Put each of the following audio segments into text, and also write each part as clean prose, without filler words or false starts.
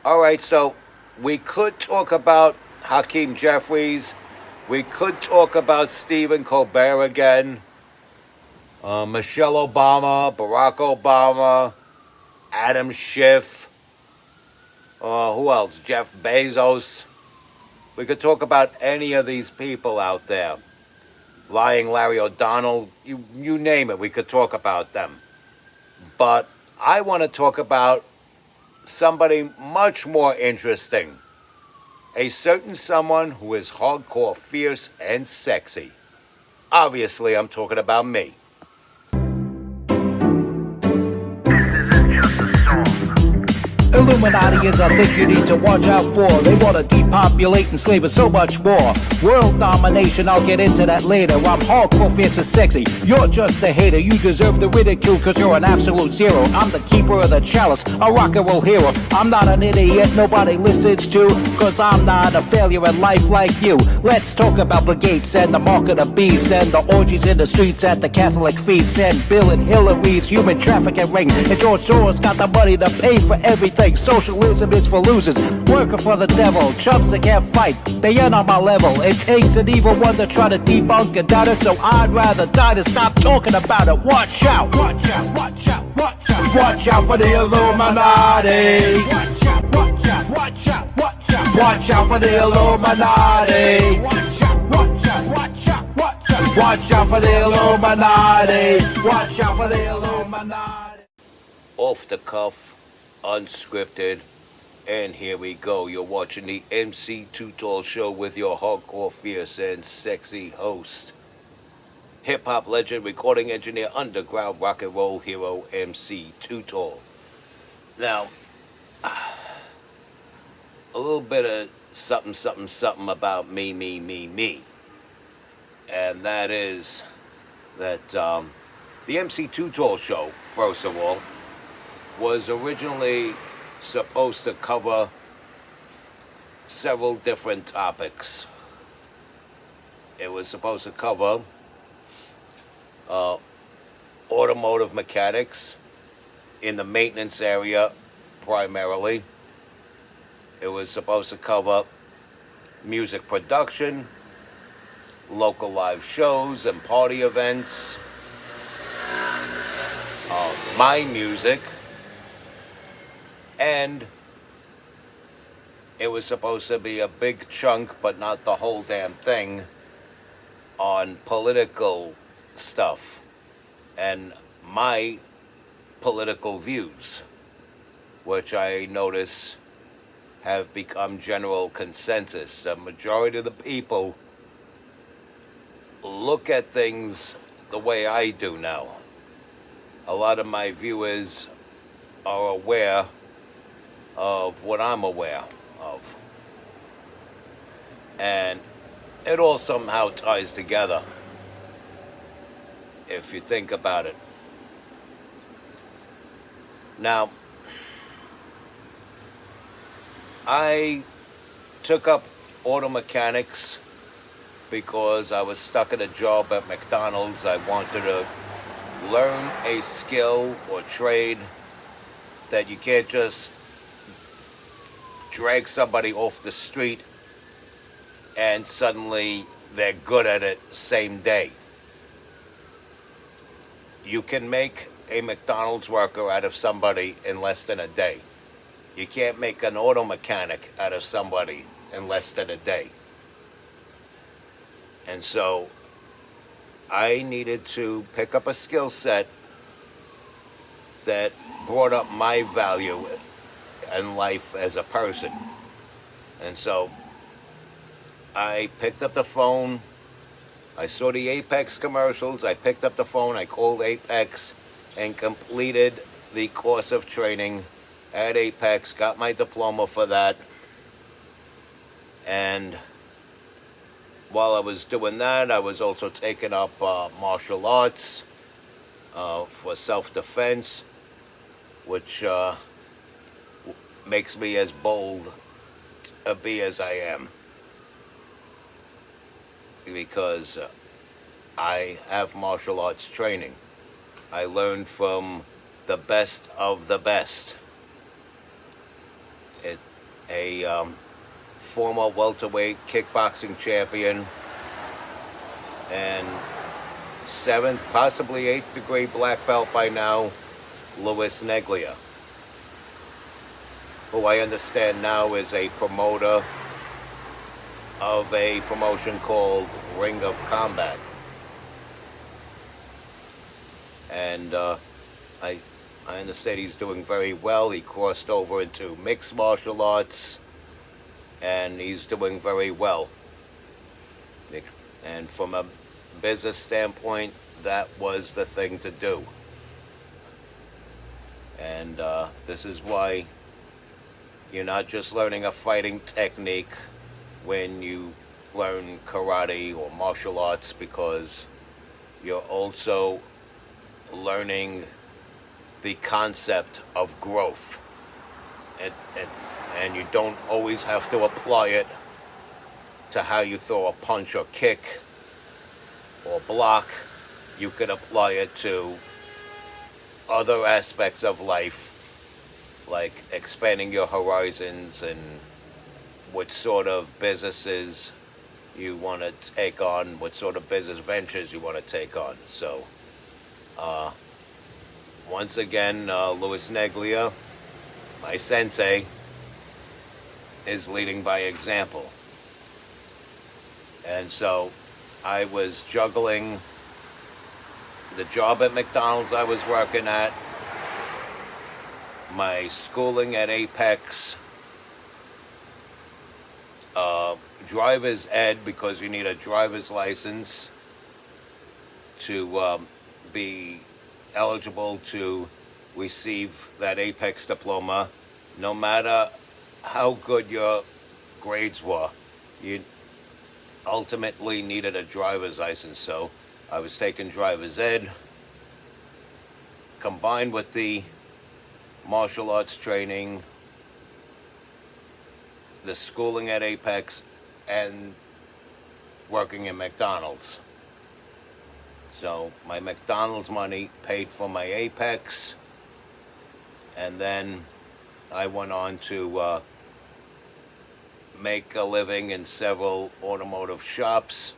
All right, so we could talk about Hakeem Jeffries. We could talk about Stephen Colbert again, Michelle Obama, Barack Obama, Adam Schiff. Who else? Jeff Bezos. We could talk about any of these people out there. Lying Larry O'Donnell. You name it. We could talk about them. But I want to talk about somebody much more interesting. A certain someone who is hardcore, fierce, and sexy. Obviously, I'm talking about me. Illuminati is a thing you need to watch out for. They want to depopulate and slave us so much more. World domination, I'll get into that later. I'm hardcore, fierce, and sexy. You're just a hater. You deserve the ridicule because you're an absolute zero. I'm the keeper of the chalice, a rock and roll hero. I'm not an idiot nobody listens to because I'm not a failure in life like you. Let's talk about Bill Gates and the mark of the beast and the orgies in the streets at the Catholic feasts and Bill and Hillary's human trafficking ring. And George Soros got the money to pay for everything. Socialism is for losers, working for the devil. Chumps that can't fight, they ain't on my level. It takes an evil one to try to debunk and doubt it, so I'd rather die than stop talking about it. Watch out, watch out, watch out, watch out. Watch out for the Illuminati. Watch out, watch out, watch out, watch out. Watch out for the Illuminati. Watch out, watch out, watch out, watch out. Watch out for the Illuminati. Watch out for the Illuminati. Off the cuff, unscripted, and here we go. You're watching the MC Too Tall Show with your hardcore, fierce, and sexy host, hip hop legend, recording engineer, underground rock and roll hero, MC Too Tall. Now, a little bit of something about me. And that is that the MC Too Tall Show, first of all, was originally supposed to cover several different topics. It was supposed to cover automotive mechanics in the maintenance area primarily. It was supposed to cover music production, local live shows and party events, my music, and it was supposed to be a big chunk, but not the whole damn thing, on political stuff and my political views, which I notice have become general consensus. The majority of the people look at things the way I do now. A lot of my viewers are aware of what I'm aware of. And it all somehow ties together, if you think about it. Now, I took up auto mechanics because I was stuck at a job at McDonald's. I wanted to learn a skill or trade that you can't just drag somebody off the street and suddenly they're good at it same day. You can make a McDonald's worker out of somebody in less than a day. You can't make an auto mechanic out of somebody in less than a day. And so I needed to pick up a skill set that brought up my value in life as a person. And so I picked up the phone. I saw the Apex commercials. I picked up the phone. I called Apex and completed the course of training at Apex. Got my diploma for that. And while I was doing that, I was also taking up martial arts for self-defense, which makes me as bold to be as I am. Because I have martial arts training. I learned from the best of the best. a former welterweight kickboxing champion, and seventh, possibly eighth degree black belt by now, Louis Neglia, who I understand now is a promoter of a promotion called Ring of Combat. And I understand he's doing very well. He crossed over into mixed martial arts, and he's doing very well. And from a business standpoint, that was the thing to do. And this is why you're not just learning a fighting technique when you learn karate or martial arts, because you're also learning the concept of growth. And you don't always have to apply it to how you throw a punch or kick or block. You can apply it to other aspects of life, like expanding your horizons and what sort of businesses you want to take on, what sort of business ventures you want to take on. So, once again, Louis Neglia, my sensei, is leading by example. And so I was juggling the job at McDonald's I was working at, my schooling at Apex, driver's ed, because you need a driver's license to be eligible to receive that Apex diploma. No matter how good your grades were, you ultimately needed a driver's license. So I was taking driver's ed combined with the martial arts training, the schooling at Apex, and working in McDonald's. So my McDonald's money paid for my Apex, and then I went on to make a living in several automotive shops,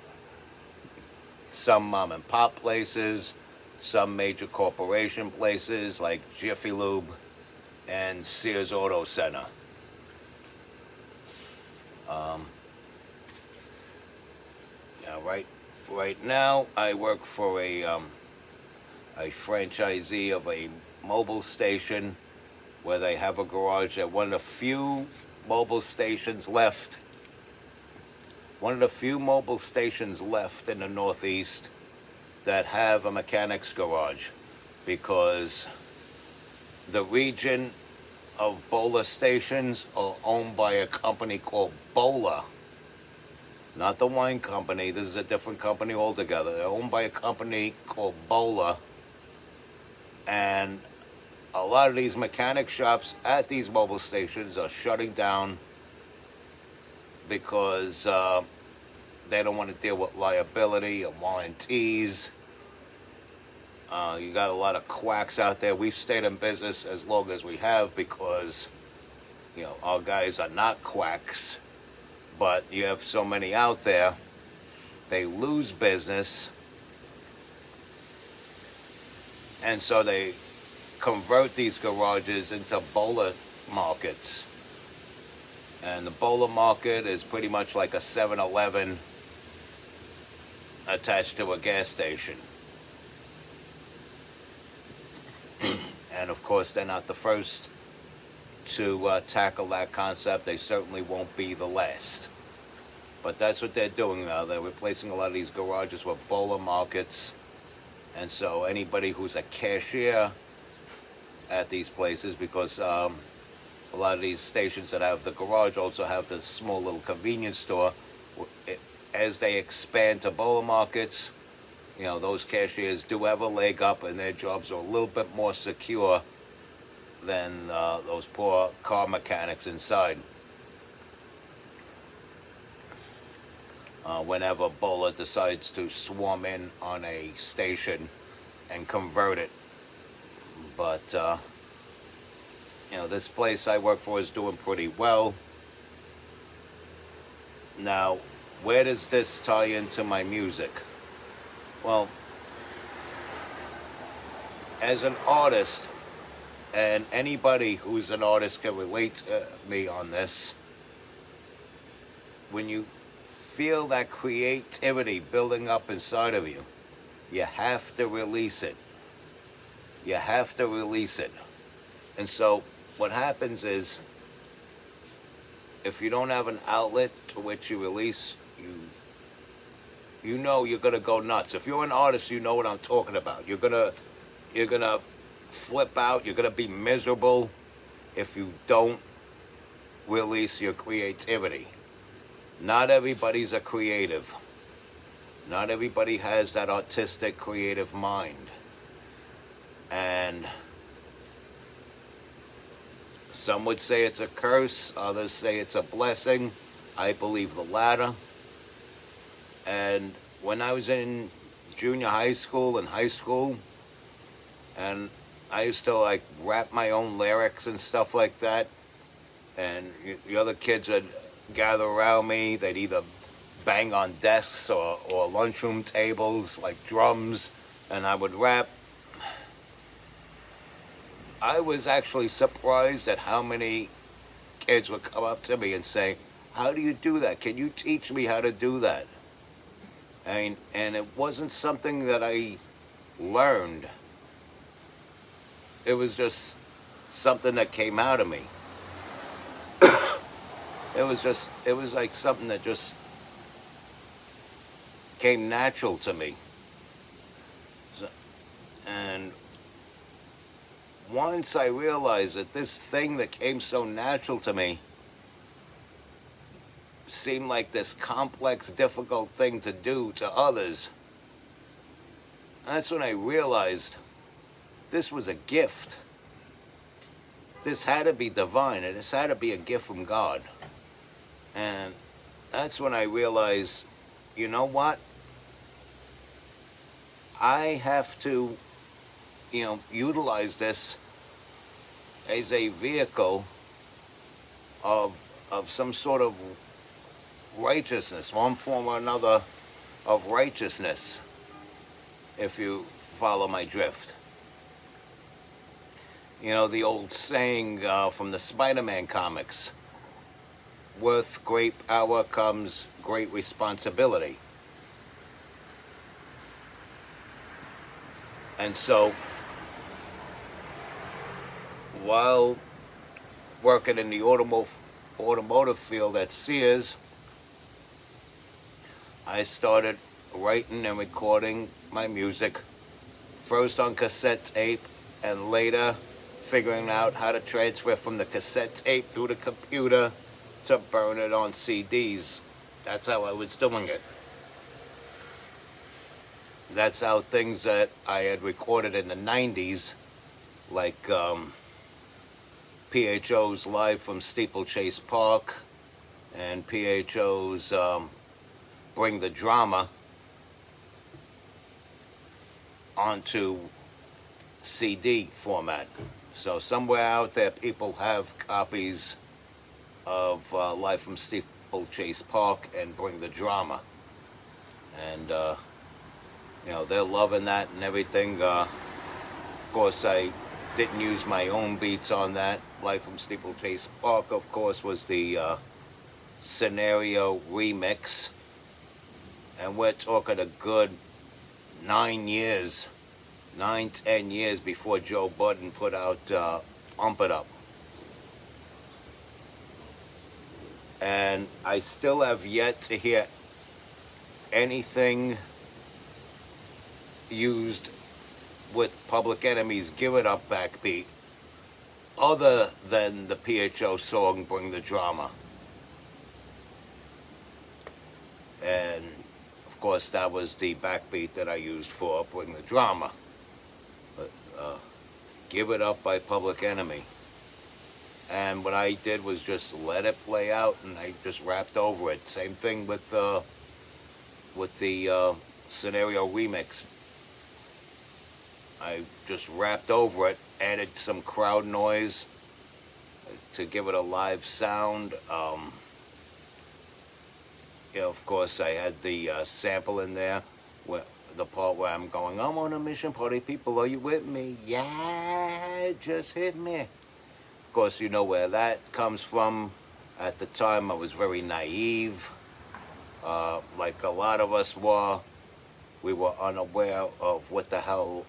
some mom and pop places, some major corporation places like Jiffy Lube and Sears Auto Center. Now, right now, I work for a franchisee of a mobile station where they have a garage at one of the few mobile stations left. One of the few mobile stations left in the Northeast that have a mechanic's garage, because the region of Bola stations are owned by a company called Bola. Not the wine company. This is a different company altogether. They're owned by a company called Bola. And a lot of these mechanic shops at these mobile stations are shutting down because they don't want to deal with liability and warranties. You got a lot of quacks out there. We've stayed in business as long as we have because, our guys are not quacks. But you have so many out there, they lose business, and so they convert these garages into Bola markets. And the Bola market is pretty much like a 7-Eleven attached to a gas station. And of course, they're not the first to tackle that concept. They certainly won't be the last. But that's what they're doing now. They're replacing a lot of these garages with Bola markets. And so anybody who's a cashier at these places, because a lot of these stations that have the garage also have the small little convenience store, as they expand to Bola markets, those cashiers do have a leg up, and their jobs are a little bit more secure than those poor car mechanics inside. Whenever Bola decides to swarm in on a station and convert it. But, this place I work for is doing pretty well. Now, where does this tie into my music? Well, as an artist, and anybody who's an artist can relate to me on this, when you feel that creativity building up inside of you, you have to release it. You have to release it. And so what happens is, if you don't have an outlet to which you release, you know you're gonna go nuts. If you're an artist, you know what I'm talking about. You're gonna flip out. You're gonna be miserable if you don't release your creativity. Not everybody's a creative. Not everybody has that artistic, creative mind. And some would say it's a curse, others say it's a blessing. I believe the latter. And when I was in junior high school and high school, and I used to like rap my own lyrics and stuff like that, and the other kids would gather around me. They'd either bang on desks or lunchroom tables like drums, and I would rap. I was actually surprised at how many kids would come up to me and say, "How do you do that? Can you teach me how to do that?" I mean, and it wasn't something that I learned. It was just something that came out of me. It was like something that just came natural to me. So, and once I realized that this thing that came so natural to me seemed like this complex, difficult thing to do to others, that's when I realized this was a gift. This had to be divine, and this had to be a gift from God. And that's when I realized, you know what? I have to, utilize this as a vehicle of some sort of righteousness, one form or another of righteousness, if you follow my drift. The old saying from the Spider-Man comics, with great power comes great responsibility. And so, while working in the automotive field at Sears, I started writing and recording my music, first on cassette tape, and later figuring out how to transfer from the cassette tape through the computer to burn it on CDs. That's how I was doing it. That's how things that I had recorded in the 90s, like PHO's Live from Steeplechase Park and PHO's Bring the Drama, onto CD format. So somewhere out there, people have copies of Live from Steeplechase Park and Bring the Drama. And, they're loving that and everything. Of course, I didn't use my own beats on that. Live from Steeplechase Park, of course, was the Scenario remix. And we're talking a good 10 years before Joe Budden put out Pump It Up. And I still have yet to hear anything used with Public Enemy's Give It Up backbeat other than the PHO song Bring the Drama. And of course that was the backbeat that I used for Bring the Drama. But Give It Up by Public Enemy. And what I did was just let it play out, and I just rapped over it. Same thing with the Scenario remix. I just rapped over it, added some crowd noise to give it a live sound. of course, I had the sample in there, where, the part where I'm going, I'm on a mission, party people, are you with me? Yeah, just hit me. Of course, you know where that comes from. At the time, I was very naive, like a lot of us were. We were unaware of what the hell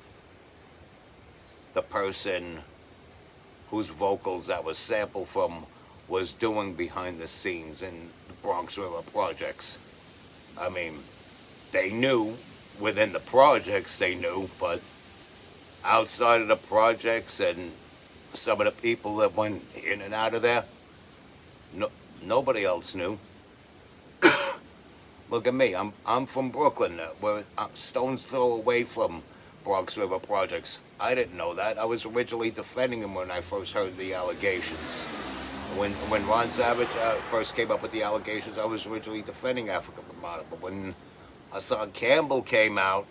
the person whose vocals that was sampled from was doing behind the scenes in the Bronx River projects. I mean, they knew within the projects, they knew, but outside of the projects and some of the people that went in and out of there, no, nobody else knew. Look at me, I'm from Brooklyn, where I'm stone's throw away from Bronx River projects. I didn't know that. I was originally defending him when I first heard the allegations. When Ron Savage first came up with the allegations, I was originally defending Africa Bambaataa. But when Hassan Campbell came out,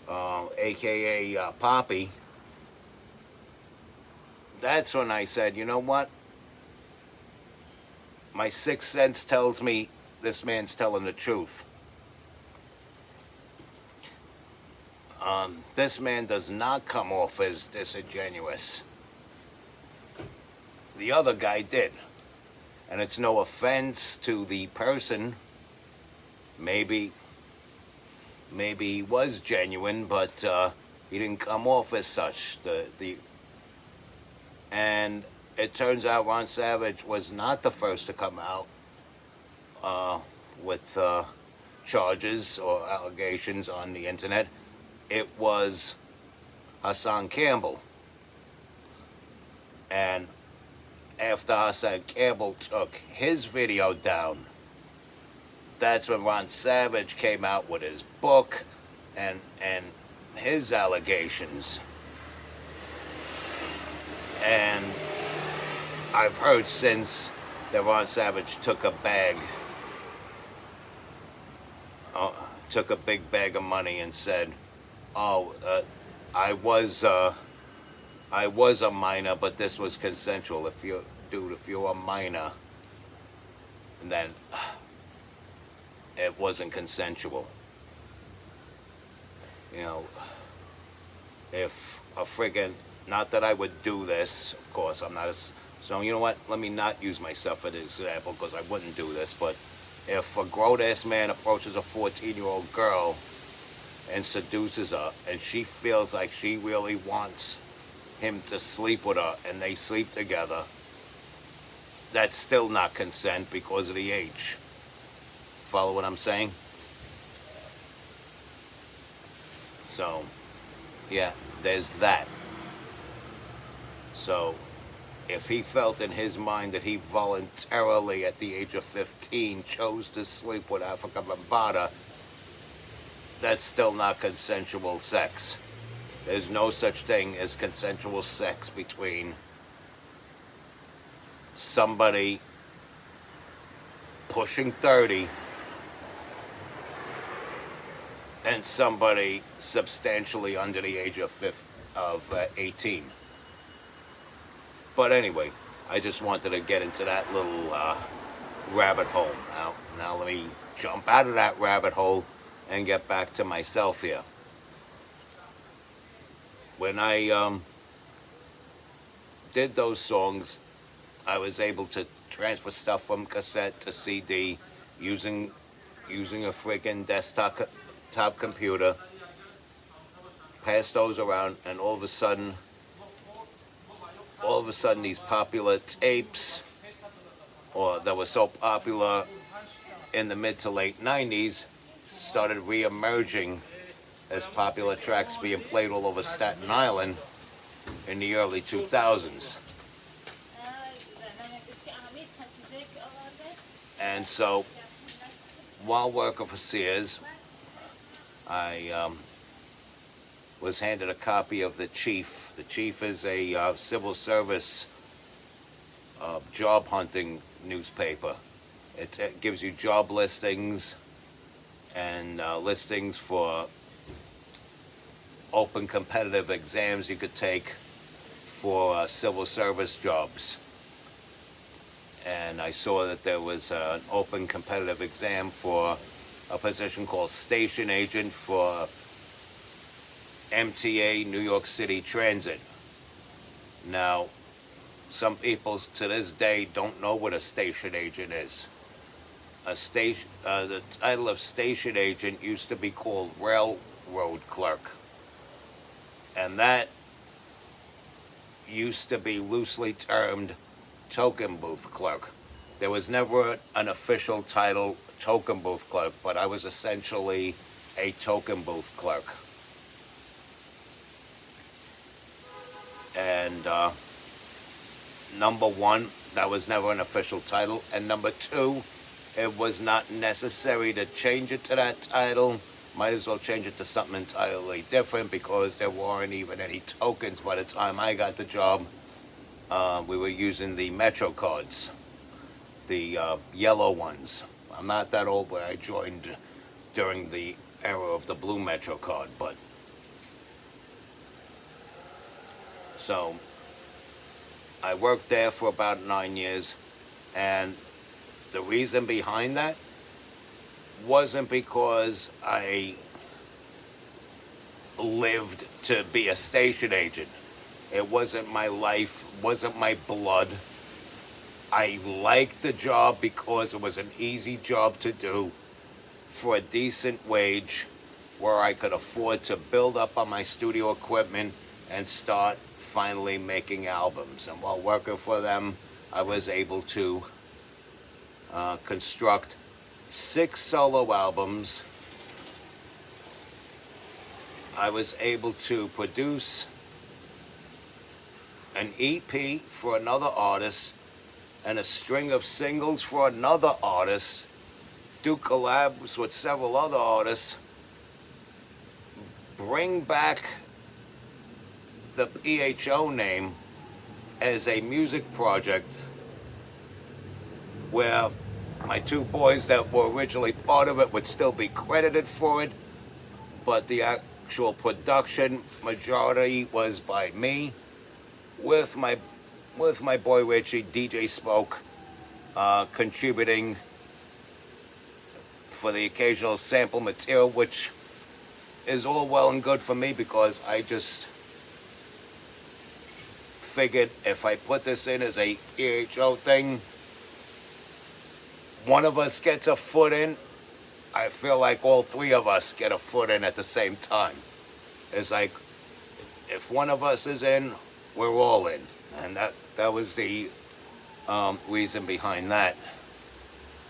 aka Poppy, that's when I said, you know what? My sixth sense tells me this man's telling the truth. This man does not come off as disingenuous. The other guy did. And it's no offense to the person. Maybe he was genuine, but he didn't come off as such. And it turns out Ron Savage was not the first to come out with charges or allegations on the internet. It was Hassan Campbell. And after Hassan Campbell took his video down, that's when Ron Savage came out with his book and his allegations. And I've heard since that Ron Savage took a big bag of money and said, "Oh, I was a minor, but this was consensual. If you're a minor, then it wasn't consensual." You know, if a friggin', not that I would do this, of course, I'm not a, so you know what, let me not use myself as an example because I wouldn't do this, but if a grown-ass man approaches a 14-year-old girl and seduces her, and she feels like she really wants him to sleep with her, and they sleep together, that's still not consent because of the age. Follow what I'm saying? So, yeah, there's that. So, if he felt in his mind that he voluntarily, at the age of 15, chose to sleep with Africa Bambaataa, that's still not consensual sex. There's no such thing as consensual sex between somebody pushing 30 and somebody substantially under the age of 18. But anyway, I just wanted to get into that little rabbit hole. Now let me jump out of that rabbit hole and get back to myself here. When I did those songs, I was able to transfer stuff from cassette to CD using a freaking desktop computer, pass those around, and all of a sudden these popular tapes, or that were so popular in the mid to late 90s, started re-emerging as popular tracks being played all over Staten Island in the early 2000s. And so, while working for Sears, I was handed a copy of The Chief. The Chief is a civil service job hunting newspaper. It gives you job listings and listings for open competitive exams you could take for civil service jobs. and I saw that there was an open competitive exam for a position called station agent for MTA New York City Transit. Now, some people to this day don't know what a station agent is. The title of station agent used to be called railroad clerk, and that used to be loosely termed token booth clerk. There was never an official title token booth clerk, but I was essentially a token booth clerk. And number one, that was never an official title. And number two, it was not necessary to change it to that title. Might as well change it to something entirely different because there weren't even any tokens by the time I got the job. We were using the Metro cards, the yellow ones. I'm not that old, but I joined during the era of the blue Metro card. But so I worked there for about 9 years, and the reason behind that wasn't because I lived to be a station agent. It wasn't my life, wasn't my blood. I liked the job because it was an easy job to do for a decent wage where I could afford to build up on my studio equipment and start finally making albums. And while working for them, I was able to construct 6 solo albums. I was able to produce an EP for another artist and a string of singles for another artist, do collabs with several other artists, bring back the PHO name as a music project where my 2 boys that were originally part of it would still be credited for it, but the actual production majority was by me, with my boy Richie, DJ Smoke, contributing for the occasional sample material, which is all well and good for me because I just figured if I put this in as a PHO thing, one of us gets a foot in, I feel like all 3 of us get a foot in at the same time. It's like, if one of us is in, we're all in. And that was the reason behind that.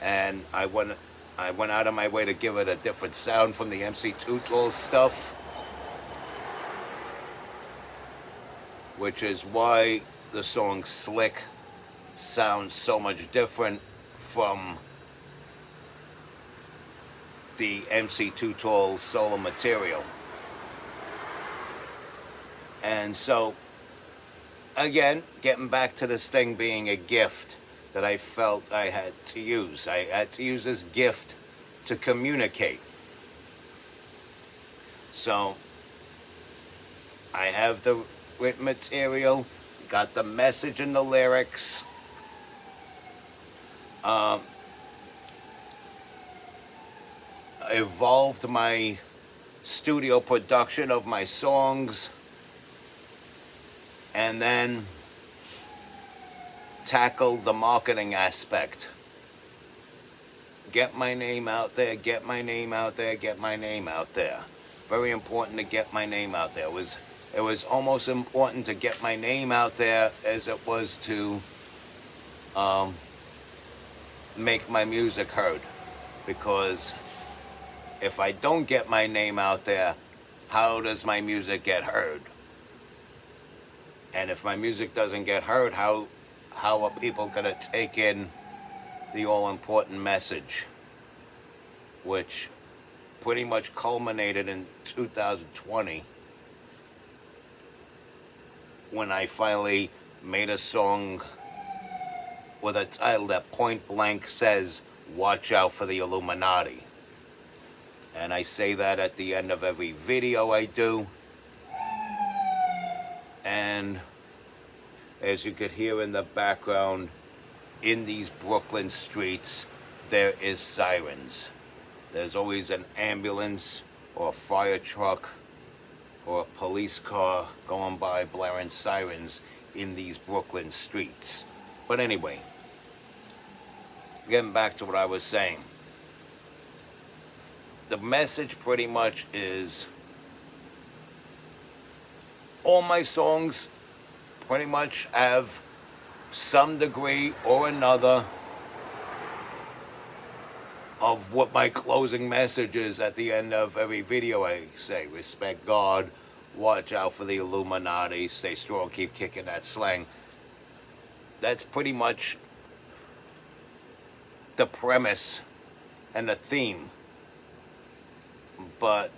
And I went out of my way to give it a different sound from the MC2 Tools stuff, which is why the song Slick sounds so much different from the MC2 Tools solo material. And so, again, getting back to this thing being a gift that I felt I had to use. I had to use this gift to communicate. So, I have the written material, got the message in the lyrics. Evolved my studio production of my songs, and then tackled the marketing aspect. Get my name out there, get my name out there, get my name out there. Very important to get my name out there. It was almost important to get my name out there as it was to make my music heard. Because if I don't get my name out there, how does my music get heard? And if my music doesn't get heard, how are people going to take in the all-important message? Which pretty much culminated in 2020 when I finally made a song with a title that point blank says, "Watch out for the Illuminati." And I say that at the end of every video I do. And as you could hear in the background, in these Brooklyn streets, there is sirens. There's always an ambulance or a fire truck or a police car going by blaring sirens in these Brooklyn streets. But anyway, getting back to what I was saying. The message pretty much is all my songs pretty much have some degree or another of what my closing message is at the end of every video. I say, respect God, watch out for the Illuminati, stay strong, keep kicking that slang. That's pretty much the premise and the theme. But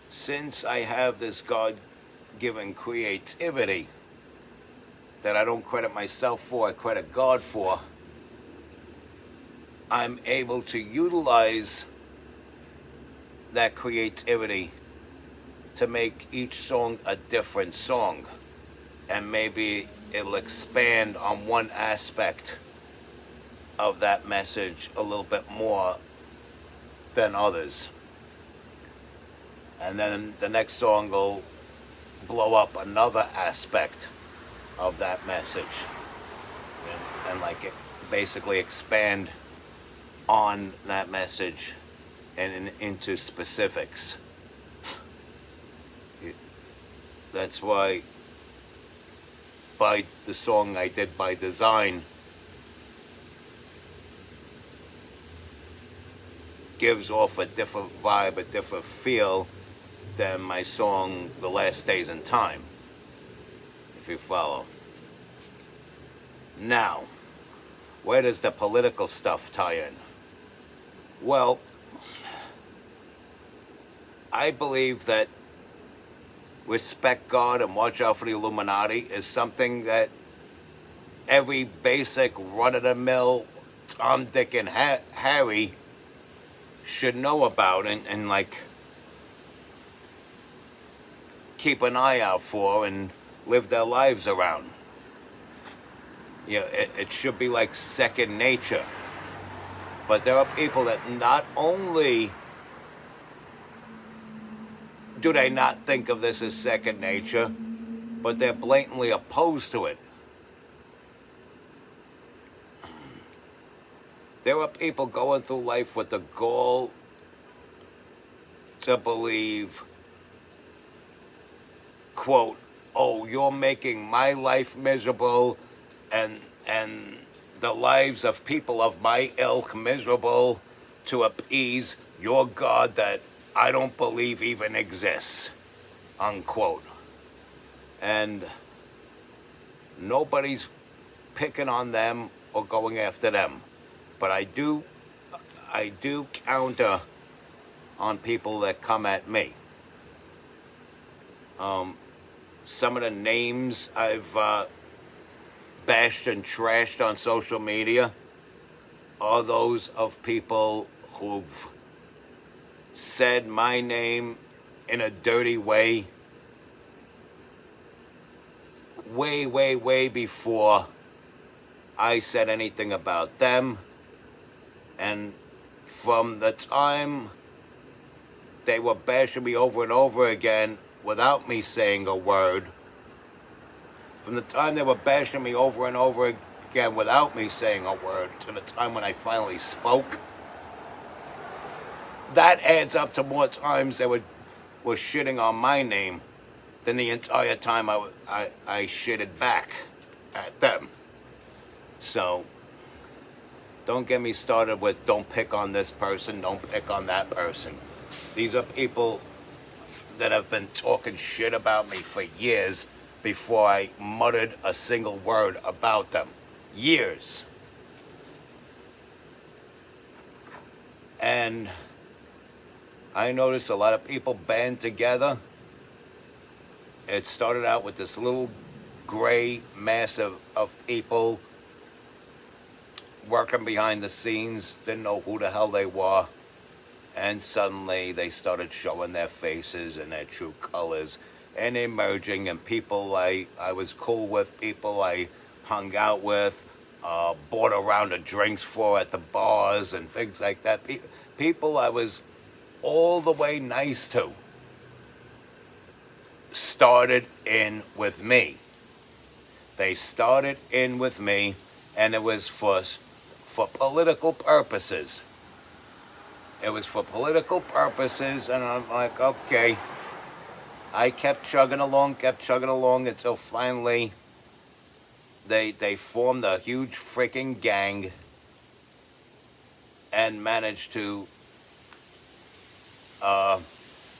since I have this God-given creativity that I don't credit myself for, I credit God for, I'm able to utilize that creativity to make each song a different song. And maybe it'll expand on one aspect of that message a little bit more than others. And then the next song will blow up another aspect of that message. And like it basically expand on that message and into specifics. That's why by the song I did by design gives off a different vibe, a different feel than my song The Last Days in Time, if you follow. Now, where does the political stuff tie in? Well, I believe that respect God and watch out for the Illuminati is something that every basic run-of-the-mill Tom, Dick, and Harry should know about and like keep an eye out for and live their lives around. You know, it should be like second nature. But there are people that not only do they not think of this as second nature, but they're blatantly opposed to it. There are people going through life with the goal to believe, quote, oh, you're making my life miserable and the lives of people of my ilk miserable to appease your God that I don't believe even exists, unquote. And nobody's picking on them or going after them. But I do counter on people that come at me. Some of the names I've bashed and trashed on social media are those of people who've said my name in a dirty way way before I said anything about them. And from the time they were bashing me over and over again without me saying a word, from the time they were bashing me over and over again without me saying a word to the time when I finally spoke, that adds up to more times they were shitting on my name than the entire time I shitted back at them. So don't get me started with don't pick on this person, don't pick on that person. These are people that have been talking shit about me for years before I muttered a single word about them. Years. And I noticed a lot of people band together. It started out with this little gray mass of people working behind the scenes, didn't know who the hell they were, and suddenly they started showing their faces and their true colors, and emerging, and people I was cool with, people I hung out with, bought a round of drinks for at the bars and things like that. People I was all the way nice to started in with me. They started in with me, and it was for political purposes. It was for political purposes, and I'm like, okay. I kept chugging along until finally they formed a huge freaking gang and managed to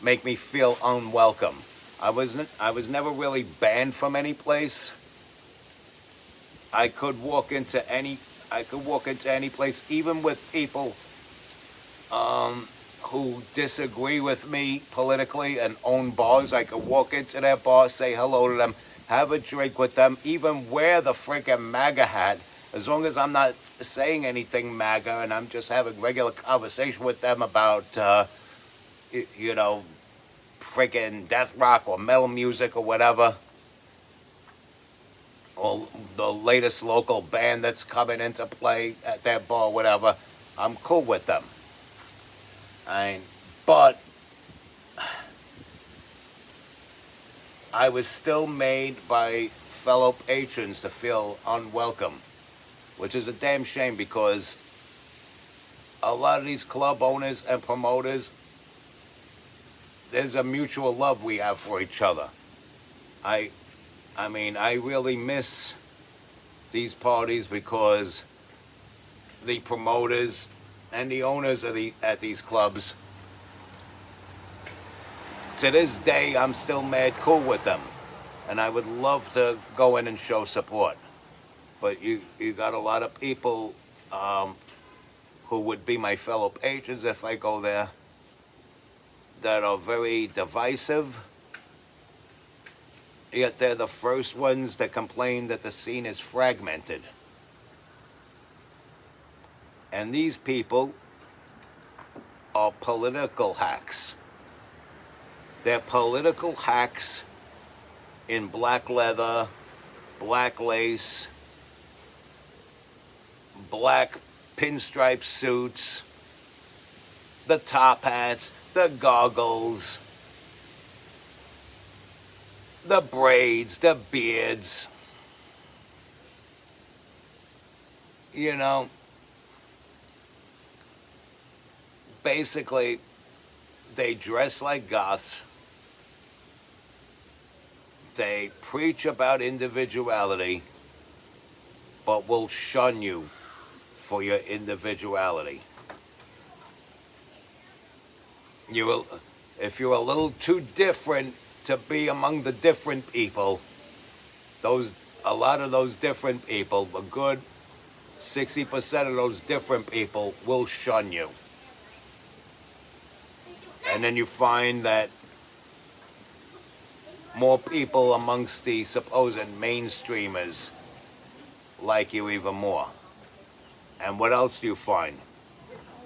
make me feel unwelcome. I was never really banned from any place. I could walk into any place, even with people who disagree with me politically and own bars. I could walk into their bar, say hello to them, have a drink with them, even wear the freaking MAGA hat, as long as I'm not saying anything MAGA and I'm just having regular conversation with them about, you know, freaking death rock or metal music or whatever, or the latest local band that's coming into play at their bar, whatever. I'm cool with them. But I was still made by fellow patrons to feel unwelcome, which is a damn shame, because a lot of these club owners and promoters, there's a mutual love we have for each other. I really miss these parties, because the promoters and the owners of at these clubs, to this day, I'm still mad cool with them, and I would love to go in and show support. But you got a lot of people who would be my fellow patrons if I go there, that are very divisive. Yet they're the first ones that complain that the scene is fragmented. And these people are political hacks. They're political hacks in black leather, black lace, black pinstripe suits, the top hats, the goggles, the braids, the beards. You know, basically, they dress like goths. They preach about individuality, but will shun you for your individuality. If you're a little too different to be among the different people, a lot of those different people, a good 60% of those different people will shun you. And then you find that more people amongst the supposed mainstreamers like you even more. And what else do you find?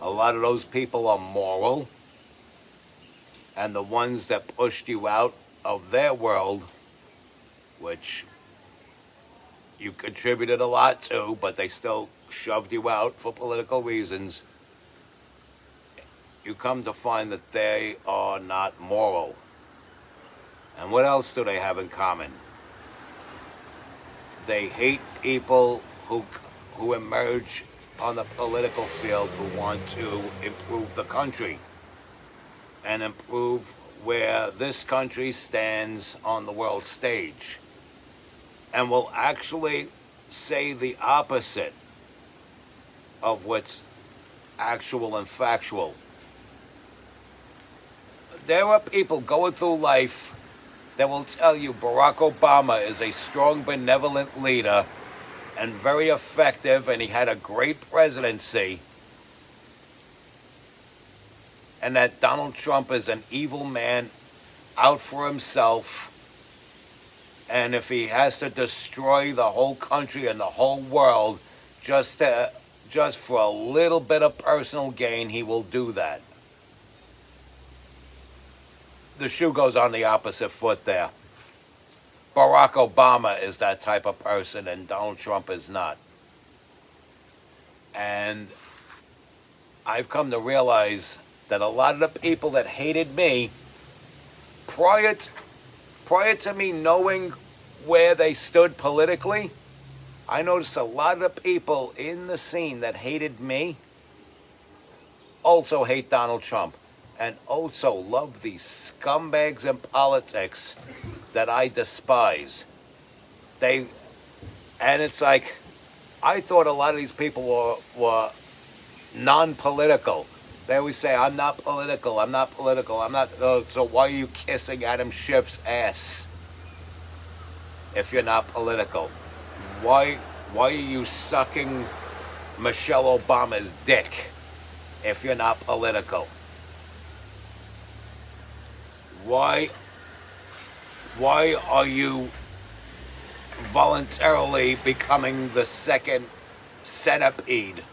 A lot of those people are moral, and the ones that pushed you out of their world, which you contributed a lot to, but they still shoved you out for political reasons, you come to find that they are not moral. And what else do they have in common? They hate people who emerge on the political field, who want to improve the country and improve where this country stands on the world stage, and will actually say the opposite of what's actual and factual. There are people going through life that will tell you Barack Obama is a strong, benevolent leader and very effective, and he had a great presidency, and that Donald Trump is an evil man out for himself, and if he has to destroy the whole country and the whole world just for a little bit of personal gain, he will do that. The shoe goes on the opposite foot there. Barack Obama is that type of person and Donald Trump is not. And I've come to realize that a lot of the people that hated me prior to, prior to me knowing where they stood politically, I noticed a lot of the people in the scene that hated me also hate Donald Trump and also love these scumbags in politics that I despise. They and it's like I thought a lot of these people were non-political. They always say, I'm not political, I'm not political, I'm not. So why are you kissing Adam Schiff's ass if you're not political? Why are you sucking Michelle Obama's dick if you're not political? Why are you voluntarily becoming the second centipede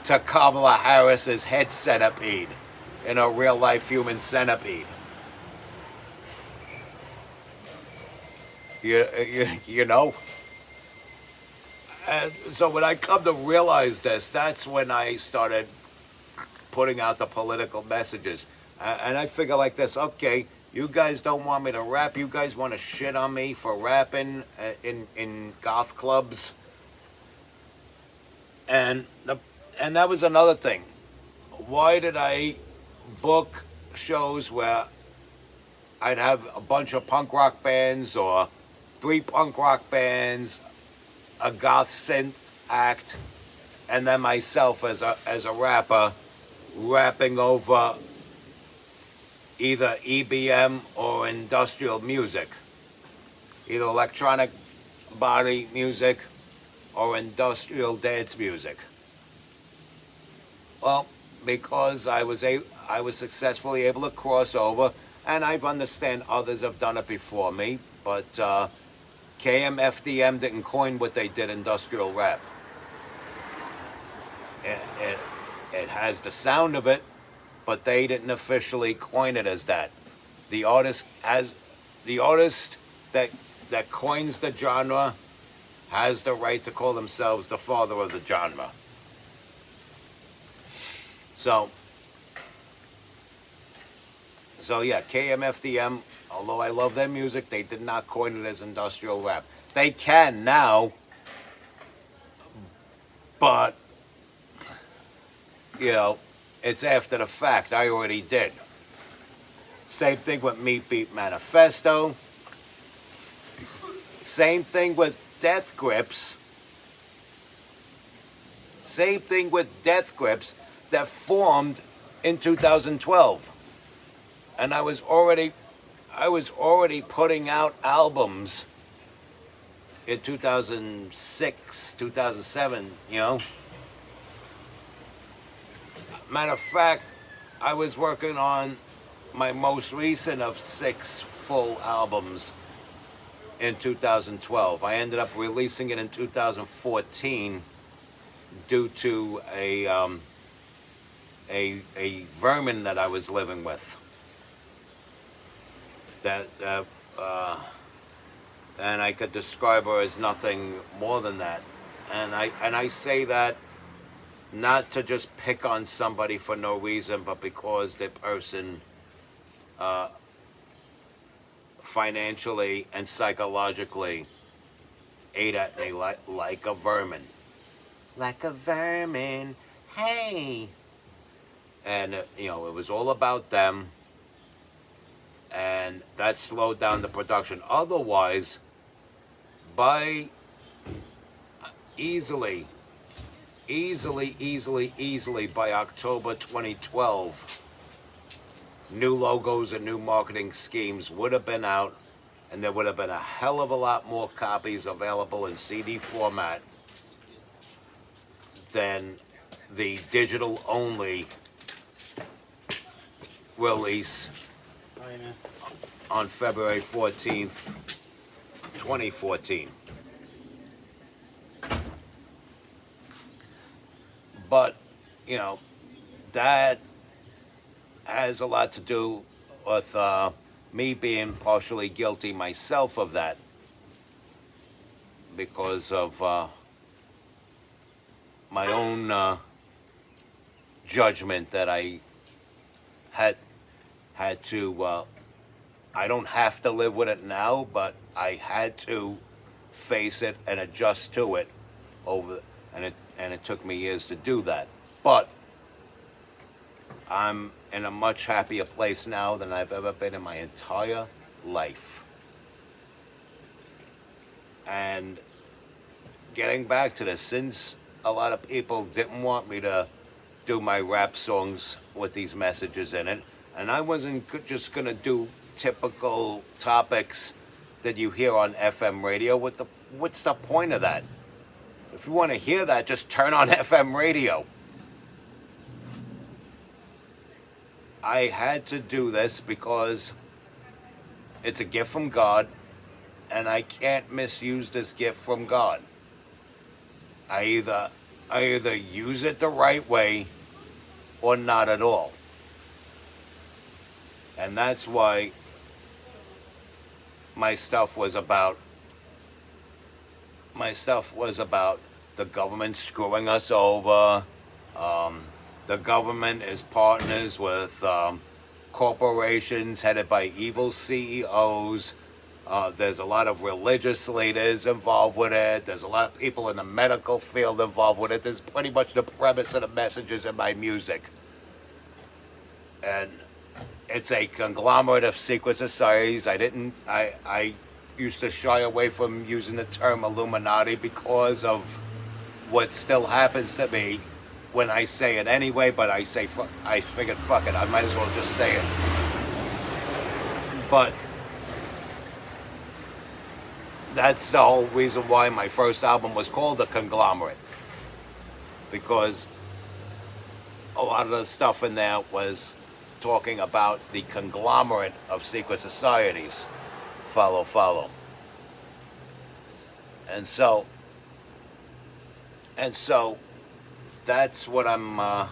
to Kamala Harris's head centipede in a real life human centipede? You know? And so when I come to realize this, that's when I started putting out the political messages. And I figure like this, okay, you guys don't want me to rap. You guys want to shit on me for rapping in goth clubs. And that was another thing. Why did I book shows where I'd have a bunch of punk rock bands or 3 punk rock bands, a goth synth act, and then myself as a rapper rapping over either EBM or industrial music, either electronic body music or industrial dance music? Well, because I was successfully able to cross over, and I understand others have done it before me, but KMFDM didn't coin what they did, industrial rap. It has the sound of it, but they didn't officially coin it as that. The artist that coins the genre has the right to call themselves the father of the genre. So yeah, KMFDM, although I love their music, they did not coin it as industrial rap. They can now, but, you know, it's after the fact. I already did. Same thing with Meat Beat Manifesto. Same thing with Death Grips. Same thing with Death Grips that formed in 2012. And I was already putting out albums in 2006, 2007, you know. Matter of fact, I was working on my most recent of 6 full albums in 2012. I ended up releasing it in 2014 due to a vermin that I was living with. And I could describe her as nothing more than that. And I say that not to just pick on somebody for no reason, but because the person financially and psychologically ate at me like a vermin. Like a vermin, hey. And, you know, it was all about them. And that slowed down the production. Otherwise, by easily by October 2012, new logos and new marketing schemes would have been out, and there would have been a hell of a lot more copies available in CD format than the digital only release on February 14th, 2014. But, you know, that has a lot to do with me being partially guilty myself of that because of my own judgment that I had to. I don't have to live with it now, but I had to face it and adjust to it and it took me years to do that. But I'm in a much happier place now than I've ever been in my entire life. And getting back to this, since a lot of people didn't want me to do my rap songs with these messages in it, and I wasn't just gonna do typical topics that you hear on FM radio. What's the point of that? If you want to hear that, just turn on FM radio. I had to do this because it's a gift from God, and I can't misuse this gift from God. I either use it the right way or not at all. And that's why my stuff was about the government screwing us over. The government is partners with corporations headed by evil CEOs. There's a lot of religious leaders involved with it. There's a lot of people in the medical field involved with it. There's pretty much the premise of the messages in my music. And it's a conglomerate of secret societies. I used to shy away from using the term Illuminati because of what still happens to me when I say it anyway, but I figured, fuck it, I might as well just say it. But that's the whole reason why my first album was called The Conglomerate. Because a lot of the stuff in there was talking about the conglomerate of secret societies. Follow. And so that's what I'm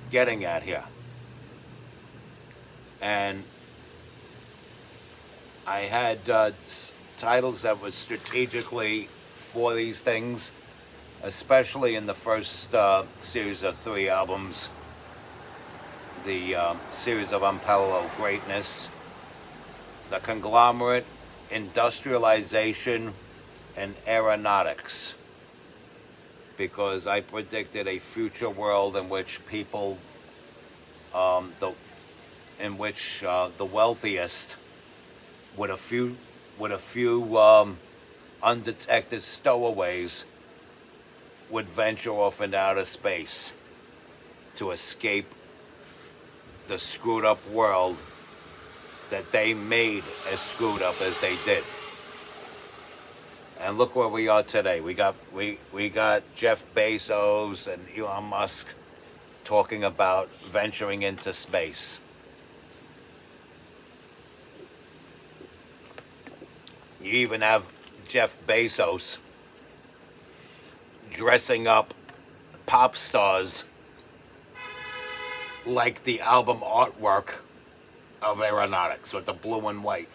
getting at here. And I had titles that were strategically for these things, especially in the first series of 3 albums, the series of Unparalleled Greatness, The Conglomerate, Industrialization, and Aeronautics. Because I predicted a future world in which people, the wealthiest, with a few undetected stowaways, would venture off into outer space to escape the screwed up world that they made as screwed up as they did. And look where we are today. We got Jeff Bezos and Elon Musk talking about venturing into space. You even have Jeff Bezos dressing up pop stars like the album artwork of Aeronautics with the blue and white.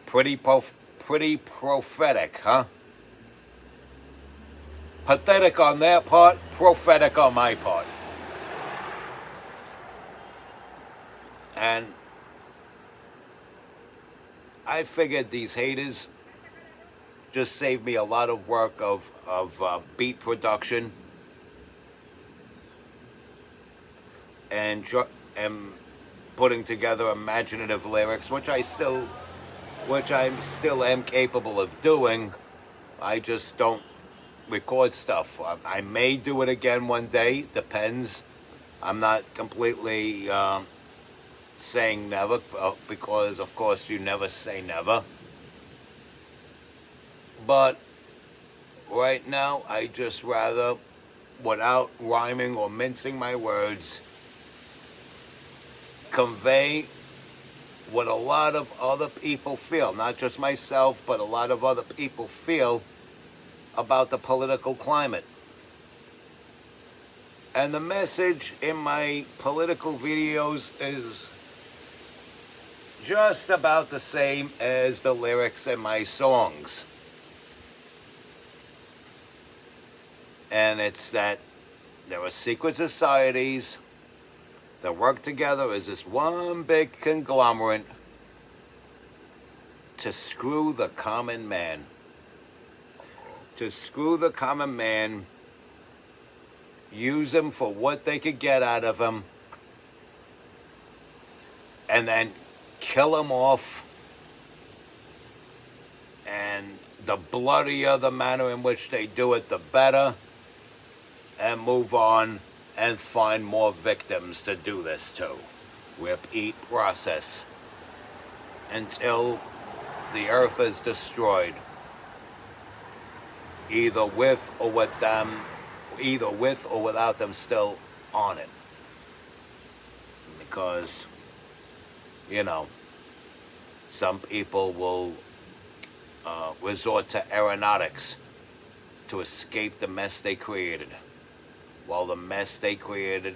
Pretty prophetic, huh? Pathetic on their part, prophetic on my part. And I figured these haters just saved me a lot of work of beat production and putting together imaginative lyrics, which I still am capable of doing. I just don't record stuff. I may do it again one day, depends. I'm not completely saying never, because of course you never say never. But right now, I just rather, without rhyming or mincing my words, convey what a lot of other people feel, not just myself, but a lot of other people feel about the political climate. And the message in my political videos is just about the same as the lyrics in my songs. And it's that there are secret societies that work together as this one big conglomerate to screw the common man. To screw the common man, use him for what they could get out of him, and then kill him off. And the bloodier the manner in which they do it, the better. And move on and find more victims to do this to. Repeat process until the earth is destroyed. Either with or without them still on it. Because, some people will resort to aeronautics to escape the mess they created. While the mess they created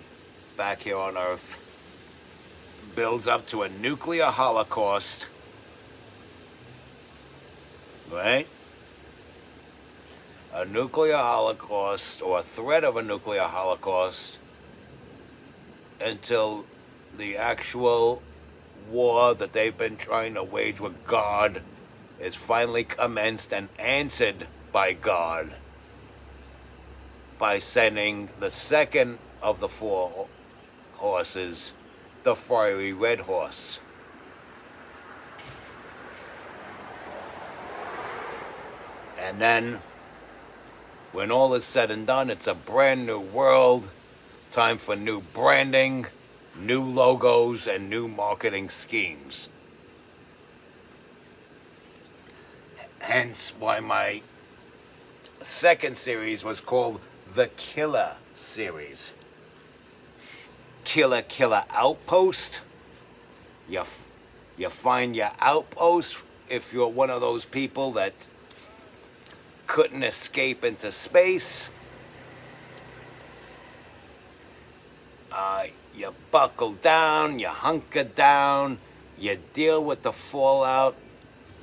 back here on Earth builds up to a nuclear holocaust, right? A nuclear holocaust, or a threat of a nuclear holocaust, until the actual war that they've been trying to wage with God is finally commenced and answered by God by sending the second of the four horses, the fiery red horse. And then, when all is said and done, it's a brand new world. Time for new branding, new logos, and new marketing schemes. Hence why my second series was called the Killer Series. Killer Outpost. You find your outpost if you're one of those people that couldn't escape into space. You buckle down, you hunker down, you deal with the fallout.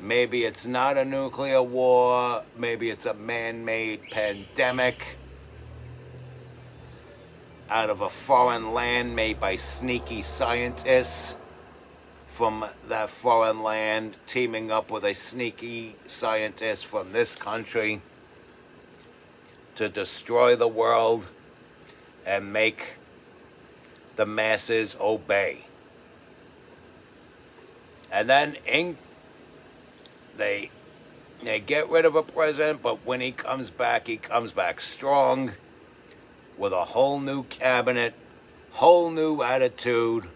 Maybe it's not a nuclear war, maybe it's a man-made pandemic out of a foreign land made by sneaky scientists from that foreign land teaming up with a sneaky scientist from this country to destroy the world and make the masses obey. And then they get rid of a president, but when he comes back strong with a whole new cabinet, whole new attitude,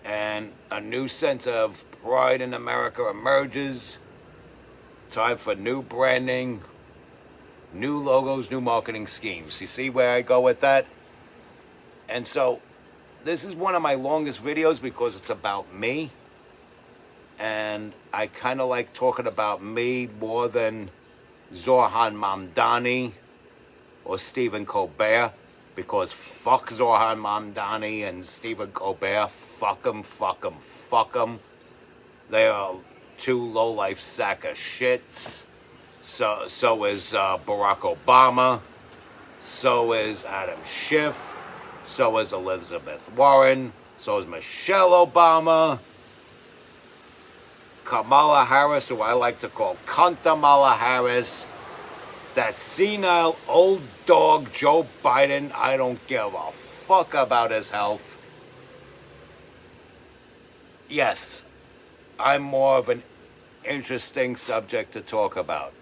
and a new sense of pride in America emerges. Time for new branding, new logos, new marketing schemes. You see where I go with that? And so, this is one of my longest videos because it's about me. And I kind of like talking about me more than Zohan Mamdani or Stephen Colbert, because fuck Zohan Mamdani and Stephen Colbert. Fuck them. They are two low-life sack of shits. So is Barack Obama. So is Adam Schiff. So is Elizabeth Warren. So is Michelle Obama. Kamala Harris, who I like to call Kamala Harris. That senile old dog Joe Biden, I don't give a fuck about his health. Yes, I'm more of an interesting subject to talk about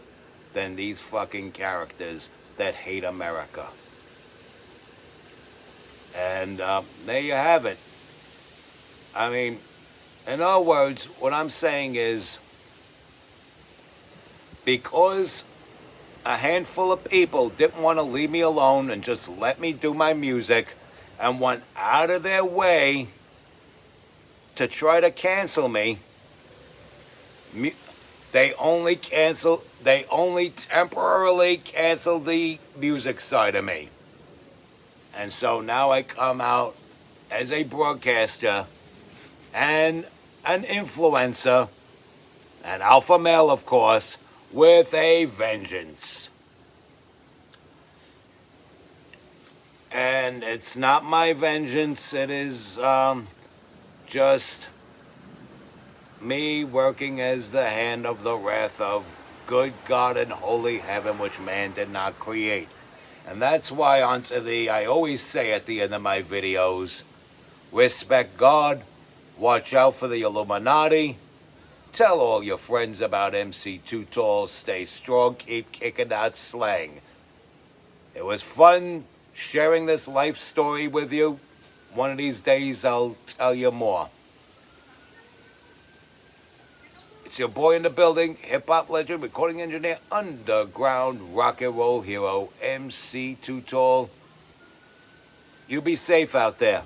than these fucking characters that hate America. And there you have it. I mean, in other words, what I'm saying is, because a handful of people didn't want to leave me alone and just let me do my music and went out of their way to try to cancel me, they only temporarily canceled the music side of me. And so now I come out as a broadcaster and an influencer, an alpha male, of course, with a vengeance. And it's not my vengeance, it is just me working as the hand of the wrath of good God and holy heaven, which man did not create. And that's why I always say at the end of my videos, respect God, watch out for the Illuminati, tell all your friends about MC Too Tall, stay strong, keep kicking that slang. It was fun sharing this life story with you. One of these days I'll tell you more. It's your boy in the building, hip-hop legend, recording engineer, underground rock and roll hero, MC Too Tall. You be safe out there.